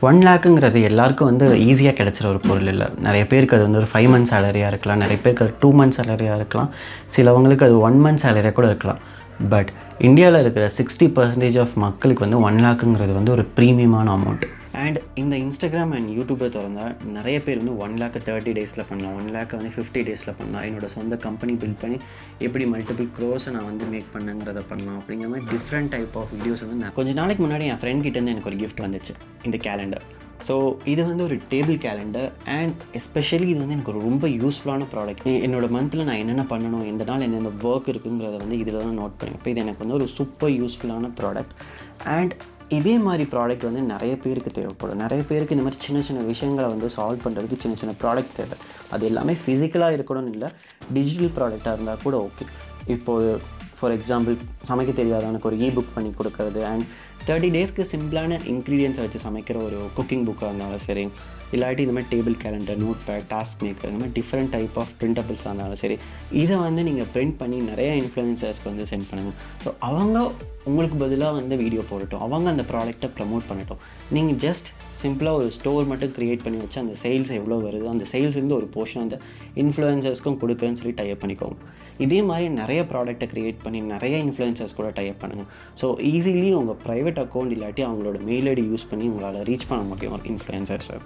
1 லேக்குங்கிறது எல்லாருக்கும் வந்து ஈஸியாக கிடச்சிற ஒரு பொருள் இல்லை. நிறைய பேருக்கு அது வந்து ஒரு 5 மந்த்ஸ் சேலரியாக இருக்கலாம், நிறைய பேருக்கு அது 2 மந்த்ஸ் சேலரியாக இருக்கலாம், சிலவங்களுக்கு அது 1 மந்த் சேலரியாக கூட இருக்கலாம். பட் இந்தியாவில் இருக்கிற 60% ஆஃப் மக்களுக்கு வந்து 1 லேக்குங்கிறது வந்து ஒரு ப்ரீமியமான அமௌண்ட். அண்ட் இந்த இன்ஸ்டாகிராம் அண்ட் யூடியூப்பை திறந்தால் நிறைய பேர் வந்து 1 லேக்கை 30 டேஸில் பண்ணலாம், 1 லேக்கை வந்து 50 டேஸில் பண்ணலாம், என்னோடய சொந்த கம்பெனி பில்ட் பண்ணி எப்படி மல்டிபிள் க்ரோஸை நான் வந்து மேக் பண்ணுங்கிறத பண்ணலாம் அப்படிங்கிற மாதிரி டிஃப்ரெண்ட் டைப் ஆஃப் வீடியோஸ் வந்து நான் கொஞ்சம் நாளைக்கு முன்னாடி என் ஃப்ரெண்ட் கிட்டேருந்து எனக்கு ஒரு கிஃப்ட் வந்துச்சு, இந்த கேலண்டர். ஸோ இது வந்து ஒரு டேபிள் கேலண்டர் அண்ட் எஸ்பெஷலி இது வந்து எனக்கு ஒரு ரொம்ப யூஸ்ஃபுல்லான ப்ராடக்ட். என்னோடய மந்தில் நான் என்னென்ன பண்ணணும், எந்த நாள் எந்தெந்த ஒர்க் இருக்குங்கிறத வந்து இதில் தான் நோட் பண்ணேன். இப்போ இது எனக்கு வந்து ஒரு சூப்பர் யூஸ்ஃபுல்லான ப்ராடக்ட். அண்ட் இதே மாதிரி ப்ராடக்ட் வந்து நிறைய பேருக்கு தேவைப்படும். நிறைய பேருக்கு இந்த மாதிரி சின்ன சின்ன விஷயங்களை வந்து சால்வ் பண்ணுறதுக்கு சின்ன சின்ன ப்ராடக்ட் தேவை. அது எல்லாமே ஃபிசிக்கலாக இருக்கணும்னு இல்லை, டிஜிட்டல் ப்ராடக்டாக இருந்தால் கூட ஓகே. இப்போது ஃபார் எக்ஸாம்பிள் சமைக்க தெரியாதவனுக்கு ஒரு புக் பண்ணி கொடுக்கறது, அண்ட் 30 டேஸ்க்கு சிம்பிளான இன்க்ரீடியன்ஸை வச்சு சமைக்கிற ஒரு குக்கிங் புக்காக இருந்தாலும் சரி, இல்லாட்டி இந்த மாதிரி table calendar, note pad, task maker, இந்த மாதிரி டிஃப்ரெண்ட் டைப் ஆஃப் பிரிண்டபிள்ஸாக இருந்தாலும் சரி, இதை வந்து நீங்கள் பிரிண்ட் பண்ணி நிறைய இன்ஃப்ளூயன்சர்ஸ்க்கு வந்து சென்ட் பண்ணுங்கள். ஸோ அவங்க உங்களுக்கு பதிலாக வந்து வீடியோ போடட்டும், அவங்க அந்த ப்ராடக்ட்டை ப்ரமோட் பண்ணட்டும். நீங்கள் ஜஸ்ட் சிம்பிளாக ஒரு ஸ்டோர் மட்டும் க்ரியேட் பண்ணி வச்சு அந்த சேல்ஸ் எவ்வளோ வருது, அந்த சேல்ஸ்லேருந்து ஒரு போர்ஷன் அந்த இன்ஃப்ளூயன்சர்ஸ்க்கும் கொடுக்குறேன்னு சொல்லி டைப் பண்ணிக்கோங்க. இதே மாதிரி நிறைய ப்ராடக்ட்டை க்ரியேட் பண்ணி நிறைய இன்ஃப்ளூயன்சர்ஸ் கூட டைப் பண்ணுங்கள். ஸோ ஈஸிலி உங்கள் ப்ரைவேட் அக்கௌண்ட் இல்லாட்டி அவங்களோட மெயில் ஐடி யூஸ் பண்ணி உங்களால் ரீச் பண்ண முடியும் ஒரு இன்ஃப்ளூயன்சர்ஸை.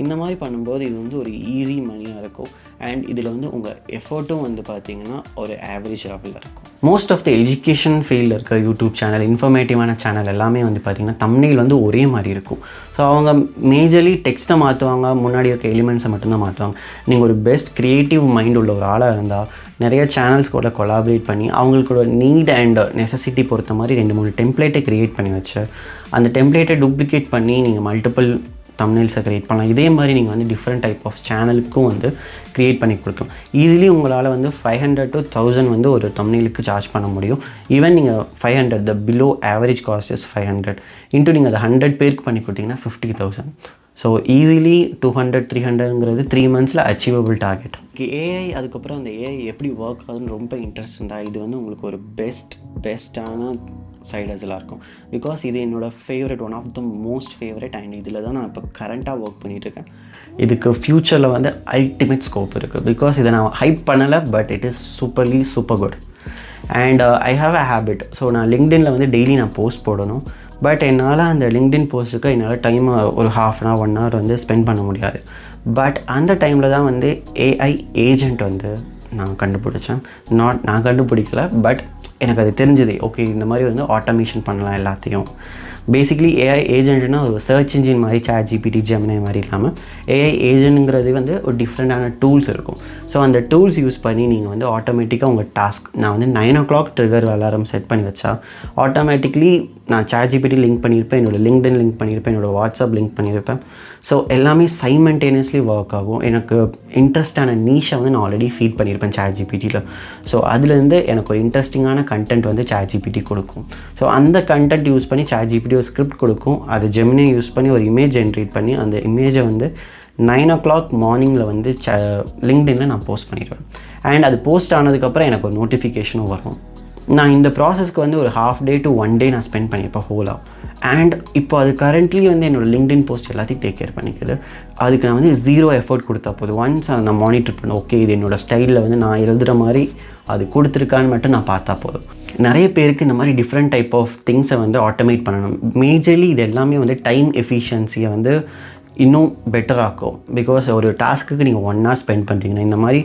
இந்த மாதிரி பண்ணும்போது இது வந்து ஒரு ஈஸி மணியாக இருக்கும். அண்ட் இதில் வந்து உங்கள் எஃபர்ட்டும் வந்து பார்த்திங்கன்னா ஒரு ஆவரேஜ் லெவலில் இருக்கும். மோஸ்ட் ஆஃப் த எஜுகேஷன் ஃபீல்டில் இருக்க யூடியூப் சேனல், இன்ஃபர்மேட்டிவான சேனல் எல்லாமே வந்து பார்த்திங்கன்னா தம்ப்நெயில் வந்து ஒரே மாதிரி இருக்கும். ஸோ அவங்க மேஜர்லி டெக்ஸ்ட்டை மாற்றுவாங்க, முன்னாடி இருக்க எலிமெண்ட்ஸை மட்டும்தான் மாற்றுவாங்க. நீங்கள் ஒரு பெஸ்ட் க்ரியேட்டிவ் மைண்ட் உள்ள ஒரு ஆளாக இருந்தால் நிறைய சேனல்ஸ் கூட கொலாபரேட் பண்ணி அவங்களோட நீட் அண்ட் நெசசிட்டி பொறுத்த மாதிரி 2-3 டெம்ப்ளேட்டை க்ரியேட் பண்ணி வச்சு அந்த டெம்ப்ளேட்டை டூப்ளிகேட் பண்ணி நீங்கள் மல்டிபிள் தம்ப்நெயில்ஸை க்ரியேட் பண்ணலாம். இதே மாதிரி நீங்கள் வந்து டிஃப்ரெண்ட் டைப் ஆஃப் சேனலுக்கும் வந்து க்ரியேட் பண்ணி கொடுக்கலாம். ஈஸிலி உங்களால் வந்து 500 to 1000 வந்து ஒரு தம்ப்நெயிலுக்கு சார்ஜ் பண்ண முடியும். ஈவன் நீங்கள் 500, the below average cost is 500 into நீங்கள் அதை 100 பேருக்கு பண்ணி கொடுத்தீங்கன்னா 50,000. ஸோ ஈஸிலி 200, 300ங்கிறது 3 monthsல அச்சீவபிள் டார்கெட். ஏஐ அதுக்கப்புறம் அந்த ஏஐ எப்படி ஒர்க் ஆகுதுன்னு ரொம்ப இன்ட்ரெஸ்ட் இருந்தால் இது வந்து உங்களுக்கு ஒரு பெஸ்ட்டான சைட் ஹஸலாக இருக்கும். பிகாஸ் இது என்னோடய favourite, one of the most favourite. And இதில் தான் நான் இப்போ கரண்ட்டாக ஒர்க் பண்ணிகிட்ருக்கேன். இதுக்கு ஃப்யூச்சரில் வந்து அல்டிமேட் ஸ்கோப் இருக்குது. பிகாஸ் இதை நான் ஹைப் பண்ணலை, but it is super good. And I have a habit. So நான் லிங்க்டின்ல வந்து டெய்லி நான் போஸ்ட் போடணும். பட் என்னால் அந்த லிங்க்டின் போஸ்ட்டுக்கு என்னால் டைம் ஒரு 1/2 hour 1 hour வந்து ஸ்பெண்ட் பண்ண முடியாது. பட் அந்த டைமில் தான் வந்து ஏஐ ஏஜென்ட் வந்து நான் கண்டுபிடிச்சேன். நான் கண்டுபிடிக்கல, பட் எனக்கு அது தெரிஞ்சது. ஓகே, இந்த மாதிரி வந்து ஆட்டோமேஷன் பண்ணலாம் எல்லாத்தையும். பேசிக்லி ஏஐ ஏஜென்ட்னா ஒரு சர்ச் இன்ஜின் மாதிரி, ChatGPT, Gemini மாதிரி இல்லாமல் ஏஐ ஏஜென்ட்ங்கிறது வந்து ஒரு டிஃப்ரெண்ட்டான டூல்ஸ் இருக்கும். ஸோ அந்த டூல்ஸ் யூஸ் பண்ணி நீங்கள் வந்து ஆட்டோமேட்டிக்காக உங்கள் டாஸ்க், நான் வந்து 9 o'clock ட்ரிகர் அலாரம் செட் பண்ணி வச்சா ஆட்டோமேட்டிக்லி நான் ChatGPT லிங்க் பண்ணியிருப்பேன், என்னோடய லிங்க்டின் லிங்க் பண்ணியிருப்பேன், என்னோடய வாட்ஸ்அப் லிங்க் பண்ணியிருப்பேன். ஸோ எல்லாமே சைமல்டேனியஸ்லி ஒர்க் ஆகும். எனக்கு இன்ட்ரெஸ்டான நீஷை வந்து நான் ஆல்ரெடி ஃபீட் பண்ணியிருப்பேன் ChatGPTயில். ஸோ அதுலேருந்து எனக்கு ஒரு இன்ட்ரெஸ்டிங்கான கண்டென்ட் வந்து ChatGPT கொடுக்கும். ஸோ அந்த கண்டென்ட் யூஸ் பண்ணி ChatGPT ஒரு ஸ்கிரிப்ட் கொடுக்கும். அது Gemini யூஸ் பண்ணி ஒரு இமேஜ் ஜென்ரேட் பண்ணி அந்த இமேஜை வந்து 9 o'clock மார்னிங்கில் வந்து லிங்க்டினில் நான் போஸ்ட் பண்ணிடுவேன். அண்ட் அது போஸ்ட் ஆனதுக்கப்புறம் எனக்கு ஒரு நோட்டிஃபிகேஷனும் வரும். நான் இந்த ப்ராசஸ்க்கு வந்து ஒரு 1/2 day to 1 day நான் ஸ்பெண்ட் பண்ணியிருப்பேன் ஹோலாக. அண்ட் இப்போ அது கரண்ட்லி வந்து என்னோடய லிங்க்டின் போஸ்ட் எல்லாத்தையும் டேக் கேர் பண்ணிக்குது. அதுக்கு நான் வந்து 0 effort கொடுத்தா போதும். ஒன்ஸ் அதை நான் மானிட்டர் பண்ணேன், ஓகே இது என்னோடய ஸ்டைலில் வந்து நான் எழுதுகிற மாதிரி அது கொடுத்துருக்கான்னு மட்டும் நான் பார்த்தா போதும். நிறைய பேருக்கு இந்த மாதிரி டிஃப்ரெண்ட் டைப் ஆஃப் திங்ஸை வந்து ஆட்டோமேட் பண்ணணும். மேஜர்லி இது எல்லாமே வந்து டைம் எஃபிஷியன்சியை வந்து இன்னும் பெட்டராக்கும். பிகாஸ் ஒரு டாஸ்க்குக்கு நீங்கள் 1 hour ஸ்பெண்ட் பண்ணுறீங்கன்னா இந்த மாதிரி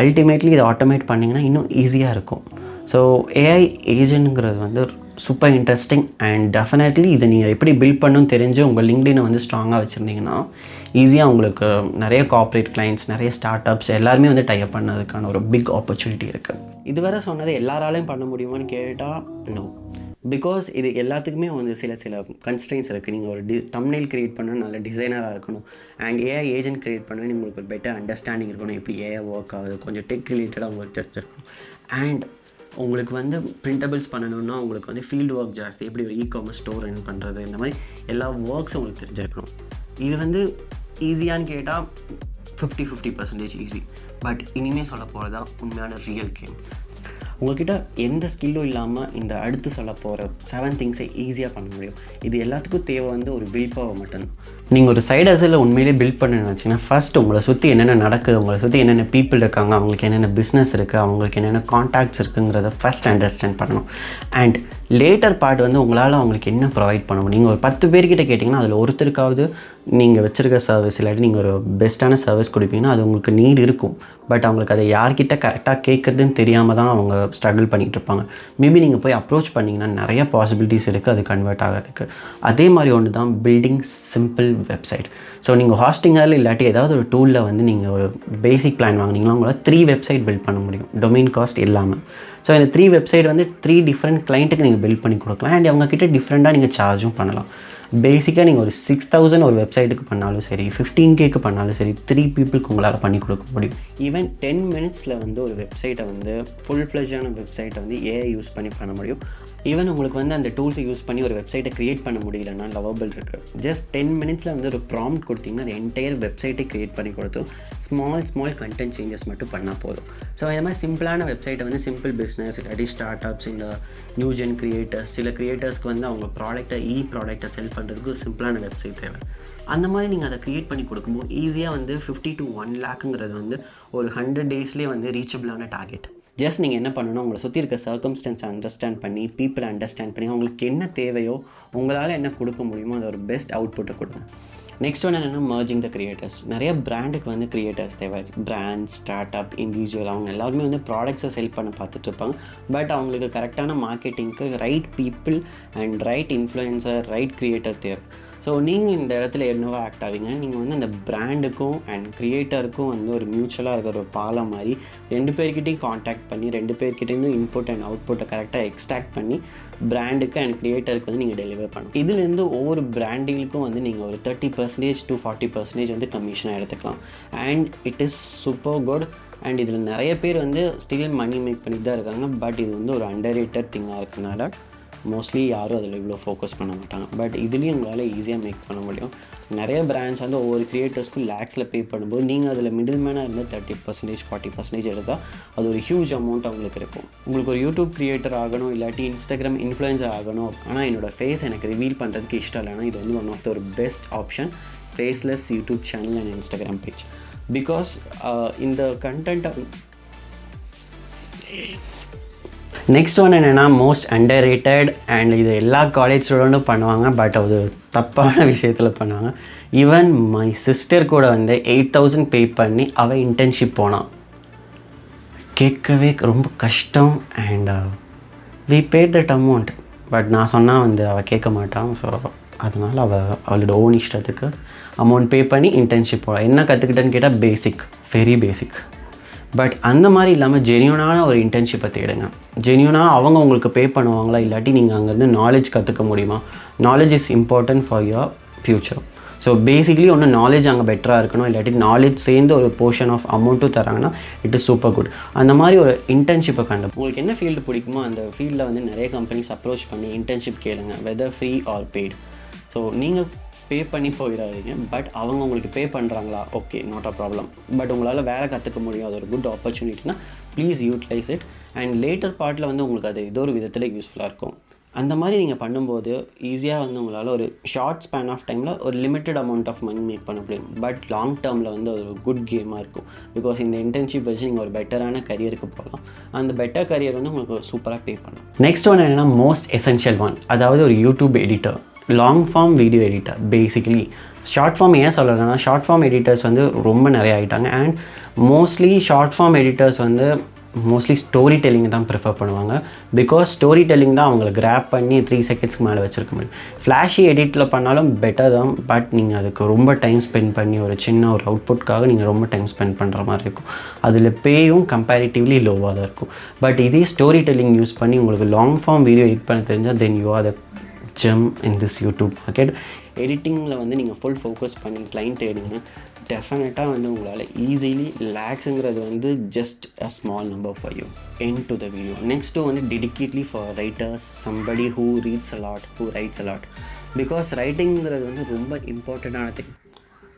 அல்டிமேட்லி இதை ஆட்டோமேட் பண்ணிங்கன்னா இன்னும் ஈஸியாக இருக்கும். ஸோ ஏஐ ஏஜென்ட்ங்கிறது வந்து சூப்பர் இன்ட்ரெஸ்டிங். அண்ட் டெஃபினெட்லி இதை நீங்கள் எப்படி பில்ட் பண்ணணும்னு தெரிஞ்சு உங்கள் லிங்க்டினை வந்து ஸ்ட்ராங்காக வச்சுருந்தீங்கன்னா ஈஸியாக உங்களுக்கு நிறைய கார்ப்பரேட் கிளைண்ட்ஸ், நிறைய ஸ்டார்ட் அப்ஸ் எல்லாருமே வந்து டைப் பண்ணதுக்கான ஒரு பிக் ஆப்பர்ச்சுனிட்டி இருக்குது. இதுவரை சொன்னது எல்லாராலையும் பண்ண முடியுமான்னு கேட்டால் நோ. பிகாஸ் இது எல்லாத்துக்குமே வந்து சில கன்ஸ்ட்ரெயின்ஸ் இருக்குது. நீங்கள் ஒரு தம்ப்நெயில் க்ரியேட் பண்ண நல்ல டிசைனராக இருக்கணும். அண்ட் ஏஐ ஏஜென்ட் க்ரியேட் பண்ண உங்களுக்கு ஒரு பெட்டர் அண்டர்ஸ்டாண்டிங் இருக்கணும், எப்படி ஏஐ ஒர்க் ஆகுது, கொஞ்சம் டெக் ரிலேட்டடாக உங்களுக்கு தெரிஞ்சிருக்கும். அண்ட் உங்களுக்கு வந்து பிரிண்டபிள்ஸ் பண்ணணுன்னா உங்களுக்கு வந்து ஃபீல்டு ஒர்க் ஜாஸ்தி, எப்படி ஒரு இ-காமர்ஸ் ஸ்டோர் ரன் பண்ணுறது, இந்த மாதிரி எல்லா ஒர்க்ஸும் உங்களுக்கு தெரிஞ்சிருக்கணும். இது வந்து ஈஸியான்னு கேட்டால் 50% ஈஸி. பட் இனிமேல் சொல்ல போகிறது தான் உண்மையான ரியல் கேம். உங்கள்கிட்ட எந்த ஸ்கில்லும் இல்லாமல் இந்த அடுத்து சொல்ல போகிற 7 திங்ஸை ஈஸியாக பண்ண முடியும். இது எல்லாத்துக்கும் தேவை வந்து ஒரு வில் பவர் மட்டும்தான். நீங்கள் ஒரு சைடு ஹஸில் உண்மையிலே பில்ட் பண்ணணும்னு வச்சிங்கன்னா ஃபஸ்ட் உங்களை சுற்றி என்னென்ன நடக்குது, உங்களை சுற்றி என்னென்ன பீப்புள் இருக்காங்க, அவங்களுக்கு என்னென்ன பிஸ்னஸ் இருக்குது, அவங்களுக்கு என்னென்ன கான்டாக்ட்ஸ் இருக்குங்கிறத ஃபஸ்ட் அண்டர்ஸ்டாண்ட் பண்ணணும். அண்ட் லேட்டர் பார்ட் வந்து உங்களால் அவங்களுக்கு என்ன ப்ரொவைட் பண்ண முடியும். நீங்கள் ஒரு 10 பேர்கிட்ட கேட்டிங்கன்னா அதில் ஒருத்தருக்காவது நீங்கள் வச்சுருக்க சர்வீஸ் இல்லாட்டி நீங்கள் ஒரு பெஸ்ட்டான சர்வீஸ் கொடுப்பீங்கன்னா அது உங்களுக்கு நீட் இருக்கும். பட் அவங்களுக்கு அதை யார்கிட்ட கரெக்டாக கேட்குறதுன்னு தெரியாமல் தான் அவங்க ஸ்ட்ரகிள் பண்ணிகிட்டு இருப்பாங்க. மேபி நீங்கள் போய் அப்ரோச் பண்ணிங்கன்னா நிறைய பாசிபிலிட்டிஸ் இருக்குது அது கன்வெர்ட் ஆகிறதுக்கு. அதே மாதிரி ஒன்று தான் பில்டிங் சிம்பிள் வெப்சைட். ஸோ நீங்கள் ஹாஸ்டிங்கால் இல்லாட்டி ஏதாவது ஒரு டூலில் வந்து நீங்கள் ஒரு பேசிக் பிளான் வாங்கினீங்கன்னா உங்களால் 3 வெப்சைட் பில்ட் பண்ண முடியும் டொமைன் காஸ்ட் இல்லாமல். ஸோ இந்த 3 வெப்சைட் வந்து 3 டிஃப்ரெண்ட் கிளைண்ட்டுக்கு நீங்கள் பில்ட் பண்ணி கொடுக்கலாம். அண்ட் அவங்கக்கிட்ட டிஃப்ரெண்ட்டாக நீங்கள் சார்ஜும் பண்ணலாம். பேசிக்காக நீங்கள் ஒரு 6,000 ஒரு வெப்சைட்டுக்கு பண்ணாலும் சரி, 15Kக்கு பண்ணாலும் சரி, 3 பீப்புளுக்கு உங்களால் பண்ணி கொடுக்க முடியும். ஈவன் 10 மினிட்ஸில் வந்து ஒரு வெப்சைட்டை வந்து ஃபுல் ஃப்ளெஜான வெப்சைட்டை வந்து ஏஐ யூஸ் பண்ணி பண்ண முடியும். ஈவன் உங்களுக்கு வந்து அந்த டூல்ஸை யூஸ் பண்ணி ஒரு வெப்சைட்டை க்ரியேட் பண்ண முடியலன்னா லவபிள் இருக்குது. ஜஸ்ட் 10 மினிட்ஸில் வந்து ஒரு ப்ராம்ப்ட் கொடுத்தீங்கன்னா அது என்டையர் வெப்சைட்டை க்ரியேட் பண்ணி கொடுத்தோம். ஸ்மால் கண்டென்ட் சேஞ்சஸ் மட்டும் பண்ணால் போதும். ஸோ இந்த மாதிரி சிம்பிளான வெப்சைட்டை வந்து சிம்பிள் பிஸ்னஸ் இல்லாட்டி ஸ்டார்ட் அப்ஸ், இந்த நியூ ஜென் கிரியேட்டர்ஸ், சில கிரியேட்டர்ஸ்க்கு வந்து அவங்க ப்ராடக்ட்டை செல் பண்ணுறதுக்கு ஒரு சிம்பிளான வெப்சைட் தேவை. அந்த மாதிரி நீங்கள் அதை க்ரியேட் பண்ணி கொடுக்கும்போது ஈஸியாக வந்து 50 to 1 lakhங்கிறது வந்து ஒரு 100 டேஸ்லேயே வந்து ரீச்சபிளான டார்கெட். ஜஸ்ட் நீங்கள் என்ன பண்ணணும், உங்களை சுற்றி இருக்க சர்க்கம்ஸ்டன்ஸை அண்டர்ஸ்டாண்ட் பண்ணி, பீப்புளை அண்டர்ஸ்டாண்ட் பண்ணி, அவங்களுக்கு என்ன தேவையோ, உங்களால் என்ன கொடுக்க முடியுமோ அதை ஒரு பெஸ்ட் அவுட்புட்டை கொடுங்க. நெக்ஸ்ட் ஒன்று என்னென்னா மர்ஜிங் த கிரியேட்டர்ஸ். நிறைய பிராண்டுக்கு வந்து கிரியேட்டர்ஸ் தேவை. பிராண்ட், ஸ்டார்ட் அப், இண்டிவிஜுவல், அவங்க எல்லாருமே வந்து ப்ராடக்ட்ஸை செல் பண்ண பார்த்துட்டு இருப்பாங்க. பட் அவங்களுக்கு கரெக்டான மார்க்கெட்டிங்க்கு right people and right influencer, right creator தேவை. ஸோ நீங்கள் இந்த இடத்துல என்னவோ ஆக்ட் ஆவீங்க. நீங்கள் வந்து அந்த பிராண்டுக்கும் அண்ட் க்ரியேட்டருக்கும் வந்து ஒரு மியூச்சுவலாக இருக்கிற ஒரு பாலம் மாதிரி 2 பேர்கிட்டையும் காண்டாக்ட் பண்ணி 2 பேர்கிட்டேருந்து இன்புட் அண்ட் அவுட்புட்டை கரெக்டாக எக்ஸ்ட்ராக்ட் பண்ணி பிராண்டுக்கு அண்ட் க்ரியேட்டருக்கு வந்து நீங்கள் டெலிவர் பண்ணணும். இதுலேருந்து ஒவ்வொரு பிராண்டிங்க்கும் வந்து நீங்கள் ஒரு 30% to 40% வந்து கமிஷனாக எடுத்துக்கலாம். And it is super good. And இதில் நிறைய பேர் வந்து ஸ்டில் மணி மேக் பண்ணிட்டு தான் இருக்காங்க. பட் இது வந்து ஒரு அண்டர்ரேட்டட் திங்காக இருக்கனால மோஸ்ட்லி யாரும் அதில் இவ்வளோ ஃபோக்கஸ் பண்ண மாட்டாங்க. பட் இதுலேயும் உங்களால் ஈஸியாக மேக் பண்ண முடியும். நிறைய பிராண்ட்ஸ் வந்து ஒவ்வொரு கிரியேட்டர்ஸ்க்கும் லேக்ஸில் பே பண்ணும்போது நீங்கள் அதில் மிடில் மேனாக இருந்து 30% 40% எடுத்தால் அது ஒரு ஹியூஜ் அமௌண்ட் அவங்களுக்கு இருக்கும். உங்களுக்கு ஒரு யூடியூப் கிரியேட்டர் ஆகணும் இல்லாட்டி இன்ஸ்டாகிராம் இன்ஃப்ளூயன்சர் ஆகணும், ஆனால் என்னோடய ஃபேஸ் எனக்கு ரிவீல் பண்ணுறதுக்கு இஷ்டம் இல்லைன்னா இது வந்து ஒன் ஆஃப் த ஒரு best option, faceless YouTube channel and Instagram page. Because இந்த கண்டென்ட்டை நெக்ஸ்ட் ஒன் என்னென்னா மோஸ்ட் அண்டர்ரேட்டட் அண்ட் இது எல்லா காலேஜ் ஸ்டூடெண்ட்டும் பண்ணுவாங்க. பட் அது தப்பான விஷயத்தில் பண்ணுவாங்க. ஈவன் மை சிஸ்டர் கூட வந்து 8,000 பே பண்ணி அவள் இன்டர்ன்ஷிப் போனான். கேட்கவே ரொம்ப கஷ்டம். And we paid that amount. But நான் சொன்னால் வந்து அவள் கேட்க மாட்டான். ஸோ அதனால் அவளோட ஓன் இஷ்டத்துக்கு அமௌண்ட் பே பண்ணி இன்டர்ன்ஷிப் போகலாம். என்ன கற்றுக்கிட்டேன்னு கேட்டால் வெரி பேசிக். பட் அந்த மாதிரி இல்லாமல் ஜென்யூனான ஒரு இன்டர்ன்ஷிப்பை தேடுங்க. ஜென்யூனாக அவங்க உங்களுக்கு பே பண்ணுவாங்களா, இல்லாட்டி நீங்கள் அங்கேருந்து நாலேஜ் கற்றுக்க முடியுமா? Knowledge is important for your future. So basically ஒன்று நாலேஜ் அங்கே பெட்டராக இருக்கணும், இல்லாட்டி நாலேஜ் சேர்ந்து ஒரு போர்ஷன் ஆஃப் அமௌண்ட்டும் தராங்கன்னா இட் இஸ் சூப்பர் குட். அந்த மாதிரி ஒரு இன்டர்ன்ஷிப்பை உங்களுக்கு என்ன ஃபீல்டு பிடிக்குமோ அந்த ஃபீல்டில் வந்து நிறைய கம்பெனிஸ் அப்ரோச் பண்ணி இன்டர்ன்ஷிப் கேளுங்க, whether free or paid. So நீங்கள் பே பண்ணி போயிடாதீங்க. பட் அவங்க உங்களுக்கு பே பண்ணுறாங்களா, okay, not a problem. But உங்களால் வேலை கற்றுக்க முடியும், அது ஒரு குட் ஆப்பர்ச்சுனிட்டினா please utilise it. And later பார்ட்டில் வந்து உங்களுக்கு அது ஏதோ ஒரு விதத்தில் யூஸ்ஃபுல்லாக இருக்கும். அந்த மாதிரி நீங்கள் பண்ணும்போது ஈஸியாக வந்து உங்களால் ஒரு ஷார்ட் ஸ்பேன் ஆஃப் டைமில் ஒரு limited amount of money make பண்ண முடியும். பட் லாங் டேர்மில் வந்து அது ஒரு குட் கேமாக இருக்கும். பிகாஸ் இந்த இன்டர்ன்ஷிப் வச்சு நீங்கள் ஒரு பெட்டரான கரியருக்கு போகலாம். அந்த பெட்டர் கரியர் வந்து உங்களுக்கு சூப்பராக பே பண்ணலாம். நெக்ஸ்ட் ஒன் என்னென்னா மோஸ்ட் எசென்ஷியல் ஒன், அதாவது ஒரு YouTube editor, long form video editor. Basically short form ஏன் சொல்லலைன்னா ஷார்ட் ஃபார்ம் எடிட்டர்ஸ் வந்து ரொம்ப நிறைய ஆகிட்டாங்க. And mostly short form editors வந்து மோஸ்ட்லி ஸ்டோரி டெல்லிங் தான் ப்ரிஃபர் பண்ணுவாங்க. பிகாஸ் ஸ்டோரி டெல்லிங் தான் அவங்களை கிராப் பண்ணி 3 செகண்ட்ஸ்க்கு மேலே வச்சுருக்க முடியும். ஃப்ளாஷி எடிட்டில் பண்ணாலும் பெட்டர் தான். பட் நீங்கள் அதுக்கு ரொம்ப டைம் ஸ்பெண்ட் பண்ணி ஒரு சின்ன ஒரு அவுட்புட்காக நீங்கள் ரொம்ப டைம் ஸ்பெண்ட் பண்ணுற மாதிரி இருக்கும். அதில் பேயும் கம்பேரிட்டிவ்லி லோவாக தான் இருக்கும். பட் இதே ஸ்டோரி டெல்லிங் யூஸ் பண்ணி உங்களுக்கு லாங் ஃபார்ம் வீடியோ எடிட் பண்ண தெரிஞ்சால் then you are the gem in this YouTube market. எடிட்டிங்கில் வந்து நீங்கள் ஃபுல் ஃபோக்கஸ் பண்ணி கிளைண்ட் எடுங்கன்னா டெஃபினட்டாக வந்து உங்களால் ஈஸிலி லேக்ஸுங்கிறது வந்து just a small number for you and to the video. Next வந்து dedicatedly for writers, somebody who reads a lot, who writes a lot. Because ரைட்டிங்கிறது வந்து ரொம்ப இம்பார்ட்டண்ட்டான திங்.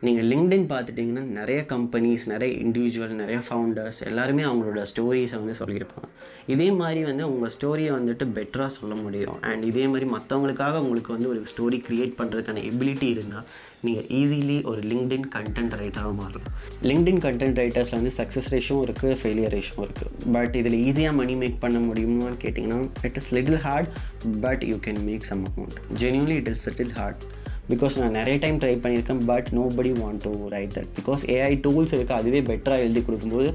நீங்கள் லிங்க்டின் பார்த்துட்டிங்கன்னா நிறைய கம்பெனிஸ், நிறைய இண்டிவிஜுவல், நிறைய ஃபவுண்டர்ஸ் எல்லாருமே அவங்களோட ஸ்டோரிஸை வந்து சொல்லியிருப்பாங்க. இதே மாதிரி வந்து உங்கள் ஸ்டோரியை வந்துட்டு பெட்டராக சொல்ல முடியும். அண்ட் இதே மாதிரி மற்றவங்களுக்காக உங்களுக்கு வந்து ஒரு ஸ்டோரி க்ரியேட் பண்ணுறதுக்கான எபிலிட்டி இருந்தால் நீங்கள் ஈஸிலி ஒரு லிங்க்டின் கண்டென்ட் ரைட்டராக மாறலாம். லிங்க்டின் கண்டென்ட் ரைட்டர்ஸில் வந்து சக்ஸஸ் ரேஷும் இருக்குது, ஃபெயிலியர் ரேஷும் இருக்குது. பட் இதில் ஈஸியாக மணி மேக் பண்ண முடியுமான்னு கேட்டிங்கன்னா it is little hard, but you can make some amount. Genuinely it is little hard. Because நான் நிறைய டைம் ட்ரை பண்ணியிருக்கேன், but nobody want to write that. Because AI tools இருக்குது, அதுவே பெட்டராக எழுதி கொடுக்கும்போது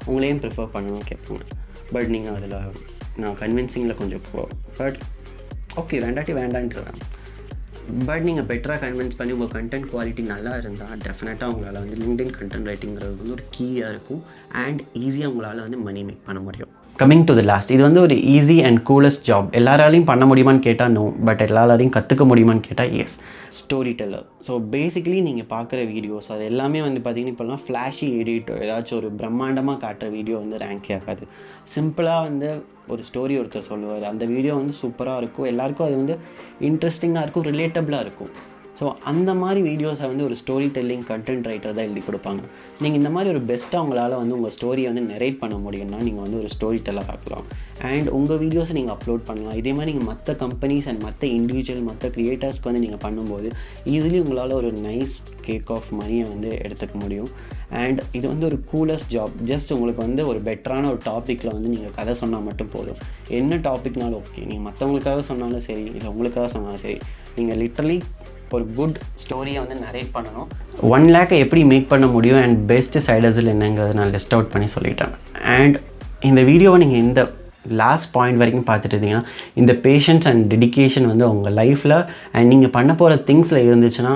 உங்களையும் ப்ரிஃபர் பண்ணணும்னு கேட்பாங்க. பட் நீங்கள் அதில் நான் கன்வின்சிங்கில் கொஞ்சம் பட் ஓகே வேண்டான்ட்டுறேன். பட் நீங்கள் பெட்டராக கன்வின்ஸ் பண்ணி உங்கள் கண்டென்ட் குவாலிட்டி நல்லா இருந்தால் டெஃபினட்டாக உங்களால் வந்து லிங்க்டின் கண்டென்ட் ரைட்டிங்கிறது வந்து ஒரு கீயாக இருக்கும். அண்ட் ஈஸியாக உங்களால் வந்து மணி மேக் பண்ண முடியும். கம்மிங் டு தி லாஸ்ட், இது வந்து ஒரு ஈஸி அண்ட் கூலஸ்ட் ஜாப். எல்லாராலையும் பண்ண முடியுமான்னு கேட்டால் நோ, பட் எல்லாராலையும் கற்றுக்க முடியுமான்னு கேட்டால் yes. Story teller. So basically நீங்கள் பார்க்குற வீடியோஸ் அது எல்லாமே வந்து பார்த்திங்கன்னா இப்போலாம் ஃப்ளாஷி எடிட், ஏதாச்சும் ஒரு பிரம்மாண்டமாக காட்டுற வீடியோ வந்து ரேங்கே ஆகாது. சிம்பிளாக வந்து ஒரு ஸ்டோரி ஒருத்தர் சொல்லுவார், அந்த வீடியோ வந்து சூப்பராக இருக்கும், எல்லாேருக்கும் அது வந்து இன்ட்ரெஸ்டிங்காக இருக்கும், ரிலேட்டபிளாக இருக்கும். ஸோ அந்த மாதிரி வீடியோஸை வந்து ஒரு ஸ்டோரி டெல்லிங் கண்டென்ட் ரைட்டர் தான் எழுதி கொடுப்பாங்க. நீங்கள் இந்த மாதிரி ஒரு பெஸ்ட்டாக உங்களால் வந்து உங்கள் ஸ்டோரியை வந்து நரேட் பண்ண முடியும்னா நீங்கள் வந்து ஒரு ஸ்டோரி டெல்லர் ஆக்கலாம். அண்ட் உங்கள் வீடியோஸை நீங்கள் அப்லோட் பண்ணலாம். இதே மாதிரி நீங்கள் மற்ற கம்பெனிஸ் அண்ட் மற்ற இண்டிவிஜுவல் மற்ற க்ரியேட்டர்ஸ்க்கு வந்து நீங்கள் பண்ணும்போது ஈஸிலி உங்களால் ஒரு நைஸ் கேக் ஆஃப் மணியை வந்து எடுத்துக்க முடியும். அண்ட் இது வந்து ஒரு கூலஸ்ட் ஜாப். ஜஸ்ட் உங்களுக்கு வந்து ஒரு பெட்டரான ஒரு டாப்பிக்கில் வந்து நீங்கள் கதை சொன்னால் மட்டும் போதும். என்ன டாபிக்னாலும் ஓகே, நீங்கள் மற்றவங்களுக்காக சொன்னாலும் சரி, இல்லை உங்களுக்காக சொன்னாலும் சரி, நீங்கள் லிட்ரலி ஒரு குட் ஸ்டோரியை வந்து நரேட் பண்ணணும். 1 lakh எப்படி மேக் பண்ண முடியும் அண்ட் பெஸ்ட் சைடஸில் என்னங்கிறத நான் லிஸ்ட் அவுட் பண்ணி சொல்லிட்டேன். அண்ட் இந்த வீடியோவை நீங்கள் இந்த லாஸ்ட் பாயிண்ட் வரைக்கும் பார்த்துட்டு இருந்தீங்கன்னா இந்த பேஷன்ஸ் அண்ட் டெடிக்கேஷன் வந்து உங்கள் லைஃப்பில் அண்ட் நீங்கள் பண்ண போகிற திங்ஸில் இருந்துச்சுன்னா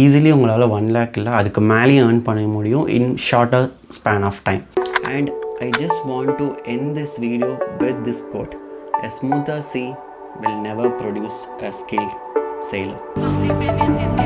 ஈஸிலி உங்களால் 1 lakh இல்லை அதுக்கு மேலேயும் ஏர்ன் பண்ண முடியும் in shorter span of time. And I just want to end this video with this quote: a smoother sea will never produce a skilled sailor.